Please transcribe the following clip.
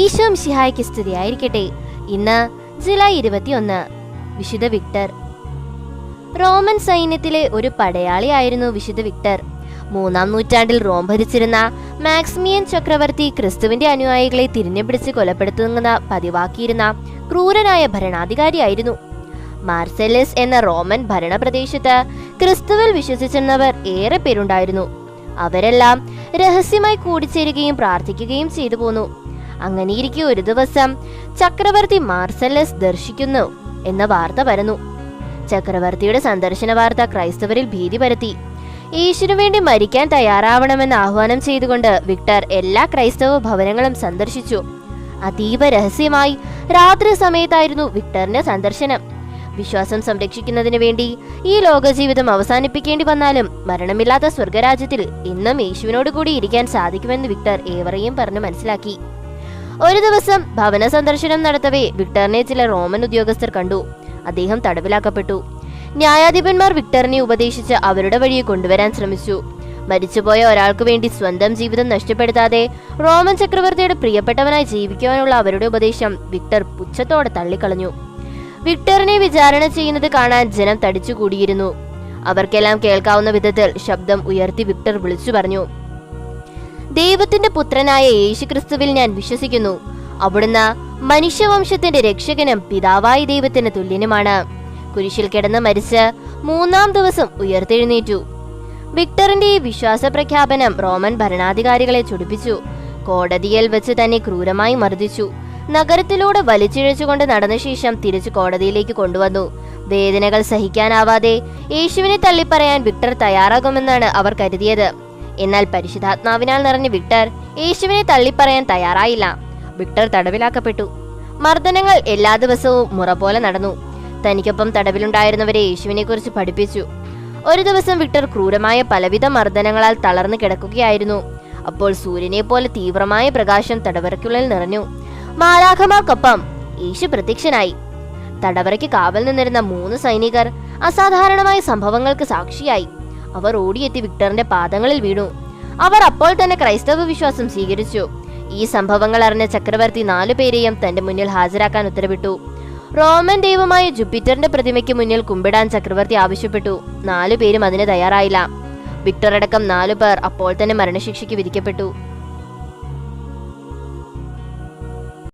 ഈശോ മിശിഹായ്ക്ക് സ്തുതിയായിരിക്കട്ടെ. ഇന്ന് ജൂലൈ 21. വിശുദ്ധ വിക്ടർ. റോമൻ സൈന്യത്തിലെ ഒരു പടയാളിയായിരുന്നു വിശുദ്ധ വിക്ടർ. 3-ാം നൂറ്റാണ്ടിൽ റോം ഭരിച്ചിരുന്ന മാക്സിമിയൻ ചക്രവർത്തി ക്രിസ്തുവിന്റെ അനുയായികളെ തിരിഞ്ഞുപിടിച്ച് കൊലപ്പെടുത്തുന്ന പതിവാക്കിയിരുന്ന ക്രൂരനായ ഭരണാധികാരിയായിരുന്നു. മാർസെല്ലസ് എന്ന റോമൻ ഭരണപ്രദേശത്ത് ക്രിസ്തുവിൽ വിശ്വസിച്ചിരുന്നവർ ഏറെ പേരുണ്ടായിരുന്നു. അവരെല്ലാം രഹസ്യമായി കൂടിച്ചേരുകയും പ്രാർത്ഥിക്കുകയും ചെയ്തു പോന്നു. അങ്ങനെയിരിക്കെ ഒരു ദിവസം ചക്രവർത്തി മാർസെല്ലസ് ദർശിക്കുന്നു എന്ന വാർത്ത പരന്നു. ചക്രവർത്തിയുടെ സന്ദർശന വാർത്ത ക്രൈസ്തവരിൽ ഭീതി പരത്തി. യേശുവിനു വേണ്ടി മരിക്കാൻ തയ്യാറാവണമെന്ന് ആഹ്വാനം ചെയ്തുകൊണ്ട് വിക്ടർ എല്ലാ ക്രൈസ്തവ ഭവനങ്ങളും സന്ദർശിച്ചു. അതീവ രഹസ്യമായി രാത്രി സമയത്തായിരുന്നു വിക്ടറിന്റെ സന്ദർശനം. വിശ്വാസം സംരക്ഷിക്കുന്നതിന് വേണ്ടി ഈ ലോകജീവിതം അവസാനിപ്പിക്കേണ്ടി വന്നാലും മരണമില്ലാത്ത സ്വർഗരാജ്യത്തിൽ ഇന്നും യേശുവിനോട് കൂടി ഇരിക്കാൻ സാധിക്കുമെന്ന് വിക്ടർ ഏവരെയും പറഞ്ഞു മനസ്സിലാക്കി. ഒരു ദിവസം ഭവന സന്ദർശനം നടത്തവേ വിക്ടറിനെ ചില റോമൻ ഉദ്യോഗസ്ഥർ കണ്ടു. അദ്ദേഹം തടവിലാക്കപ്പെട്ടു. ന്യായാധിപന്മാർ വിക്ടറിനെ ഉപദേശിച്ച് അവരുടെ വഴിയെ കൊണ്ടുവരാൻ ശ്രമിച്ചു. മരിച്ചുപോയ ഒരാൾക്ക് വേണ്ടി സ്വന്തം ജീവിതം നഷ്ടപ്പെടുത്താതെ റോമൻ ചക്രവർത്തിയുടെ പ്രിയപ്പെട്ടവനായി ജീവിക്കുവാനുള്ള അവരുടെ ഉപദേശം വിക്ടർ പുച്ഛത്തോടെ തള്ളിക്കളഞ്ഞു. വിക്ടറിനെ വിചാരണ ചെയ്യുന്നത് കാണാൻ ജനം തടിച്ചുകൂടിയിരുന്നു. അവർക്കെല്ലാം കേൾക്കാവുന്ന വിധത്തിൽ ശബ്ദം ഉയർത്തി വിക്ടർ വിളിച്ചു പറഞ്ഞു: ദൈവത്തിന്റെ പുത്രനായ യേശുക്രിസ്തുവിൽ ഞാൻ വിശ്വസിക്കുന്നു. അവിടുന്ന് മനുഷ്യവംശത്തിന്റെ രക്ഷകനും പിതാവായ ദൈവത്തിന് തുല്യനുമാണ്. കുരിശിൽ കിടന്ന് മരിച്ച് 3-ാം ദിവസം ഉയർത്തെഴുന്നേറ്റു. വിക്ടറിന്റെ ഈ വിശ്വാസ പ്രഖ്യാപനം റോമൻ ഭരണാധികാരികളെ ചൊടിപ്പിച്ചു. കോടതിയിൽ വെച്ച് തന്നെ ക്രൂരമായി മർദ്ദിച്ചു. നഗരത്തിലൂടെ വലിച്ചിഴച്ചുകൊണ്ട് നടന്ന ശേഷം തിരിച്ചു കോടതിയിലേക്ക് കൊണ്ടുവന്നു. വേദനകൾ സഹിക്കാനാവാതെ യേശുവിനെ തള്ളിപ്പറയാൻ വിക്ടർ തയ്യാറാകുമെന്നാണ് അവർ കരുതിയത്. എന്നാൽ പരിശുദ്ധാത്മാവിനാൽ നിറഞ്ഞ വിക്ടർ യേശുവിനെ തള്ളിപ്പറയാൻ തയ്യാറായില്ല. വിക്ടർ തടവിലാക്കപ്പെട്ടു. മർദ്ദനങ്ങൾ എല്ലാ ദിവസവും മുറ പോലെ നടന്നു. തനിക്കൊപ്പം തടവിലുണ്ടായിരുന്നവരെ യേശുവിനെ കുറിച്ച് പഠിപ്പിച്ചു. ഒരു ദിവസം വിക്ടർ ക്രൂരമായ പലവിധ മർദ്ദനങ്ങളാൽ തളർന്നു കിടക്കുകയായിരുന്നു. അപ്പോൾ സൂര്യനെ പോലെ തീവ്രമായ പ്രകാശം തടവറയ്ക്കുള്ളിൽ നിറഞ്ഞു. മാലാഖമാർക്കൊപ്പം യേശു പ്രത്യക്ഷനായി. തടവറയ്ക്ക് കാവൽ നിന്നിരുന്ന 3 സൈനികർ അസാധാരണമായ സംഭവങ്ങൾക്ക് സാക്ഷിയായി. അവർ ഓടിയെത്തി വിക്ടറിന്റെ പാദങ്ങളിൽ വീണു. അവർ അപ്പോൾ തന്നെ ക്രൈസ്തവ വിശ്വാസം സ്വീകരിച്ചു. ഈ സംഭവങ്ങൾ അറിഞ്ഞ ചക്രവർത്തി 4 പേരെയും തന്റെ മുന്നിൽ ഹാജരാക്കാൻ ഉത്തരവിട്ടു. റോമൻ ദൈവമായ ജൂപ്പിറ്ററിന്റെ പ്രതിമയ്ക്ക് മുന്നിൽ കുമ്പിടാൻ ചക്രവർത്തി ആവശ്യപ്പെട്ടു. 4 പേരും അതിന് തയ്യാറായില്ല. വിക്ടർ അടക്കം 4 പേർ അപ്പോൾ തന്നെ മരണശിക്ഷയ്ക്ക് വിധിക്കപ്പെട്ടു.